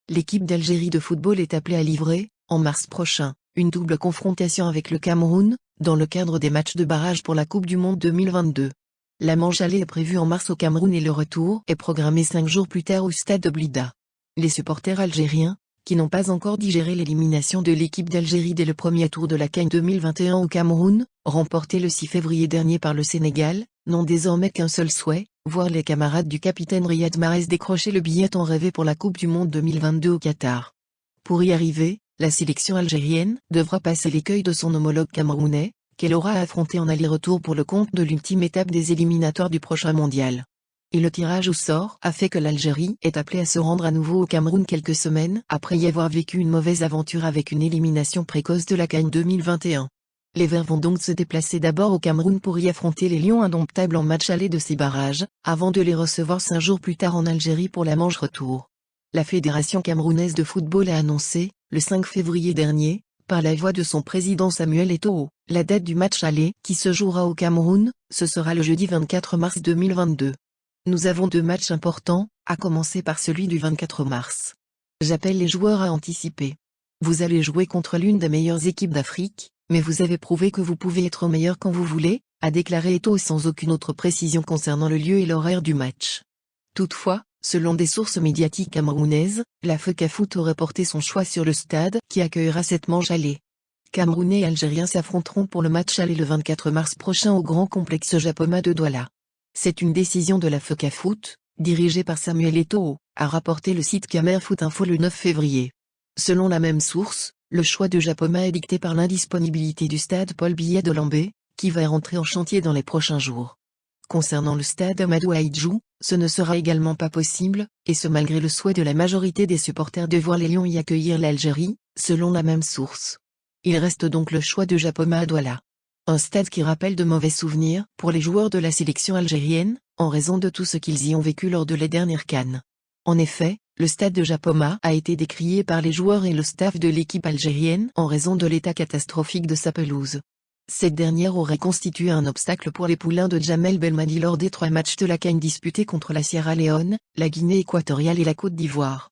l'équipe d'Algérie de football est appelée à livrer, en mars prochain, une double confrontation avec le Cameroun, dans le cadre des matchs de barrage pour la Coupe du Monde 2022. La manche aller est prévue en mars au Cameroun et le retour est programmé 5 jours plus tard au stade de Blida. Les supporters algériens, qui n'ont pas encore digéré l'élimination de l'équipe d'Algérie dès le premier tour de la CAN 2021 au Cameroun, remporté le 6 février dernier par le Sénégal, n'ont désormais qu'un seul souhait, voir les camarades du capitaine Riyad Mahrez décrocher le billet tant rêvé pour la Coupe du Monde 2022 au Qatar. Pour y arriver, la sélection algérienne devra passer l'écueil de son homologue camerounais, qu'elle aura affronté en aller-retour pour le compte de l'ultime étape des éliminatoires du prochain mondial. Et le tirage au sort a fait que l'Algérie est appelée à se rendre à nouveau au Cameroun quelques semaines après y avoir vécu une mauvaise aventure avec une élimination précoce de la CAN 2021. Les Verts vont donc se déplacer d'abord au Cameroun pour y affronter les Lions indomptables en match aller de ces barrages, avant de les recevoir 5 jours plus tard en Algérie pour la manche retour. La Fédération camerounaise de football a annoncé, le 5 février dernier, par la voix de son président Samuel Eto'o, la date du match aller qui se jouera au Cameroun, ce sera le jeudi 24 mars 2022. Nous avons 2 matchs importants, à commencer par celui du 24 mars. J'appelle les joueurs à anticiper. Vous allez jouer contre l'une des meilleures équipes d'Afrique, mais vous avez prouvé que vous pouvez être meilleur quand vous voulez, a déclaré Eto'o sans aucune autre précision concernant le lieu et l'horaire du match. Toutefois, selon des sources médiatiques camerounaises, la Fecafoot aurait porté son choix sur le stade qui accueillera cette manche aller. Camerounais et Algériens s'affronteront pour le match aller le 24 mars prochain au grand complexe Japoma de Douala. C'est une décision de la Fecafoot, dirigée par Samuel Eto'o, a rapporté le site Camerfoot Info le 9 février. Selon la même source, le choix de Japoma est dicté par l'indisponibilité du stade Paul Biya de Lambé, qui va rentrer en chantier dans les prochains jours. Concernant le stade Amadou Ahidjo, ce ne sera également pas possible, et ce malgré le souhait de la majorité des supporters de voir les Lions y accueillir l'Algérie, selon la même source. Il reste donc le choix de Japoma à Douala. Un stade qui rappelle de mauvais souvenirs pour les joueurs de la sélection algérienne, en raison de tout ce qu'ils y ont vécu lors de la dernière CAN. En effet, le stade de Japoma a été décrié par les joueurs et le staff de l'équipe algérienne en raison de l'état catastrophique de sa pelouse. Cette dernière aurait constitué un obstacle pour les poulains de Djamel Belmadi lors des 3 matchs de la CAN disputés contre la Sierra Leone, la Guinée équatoriale et la Côte d'Ivoire.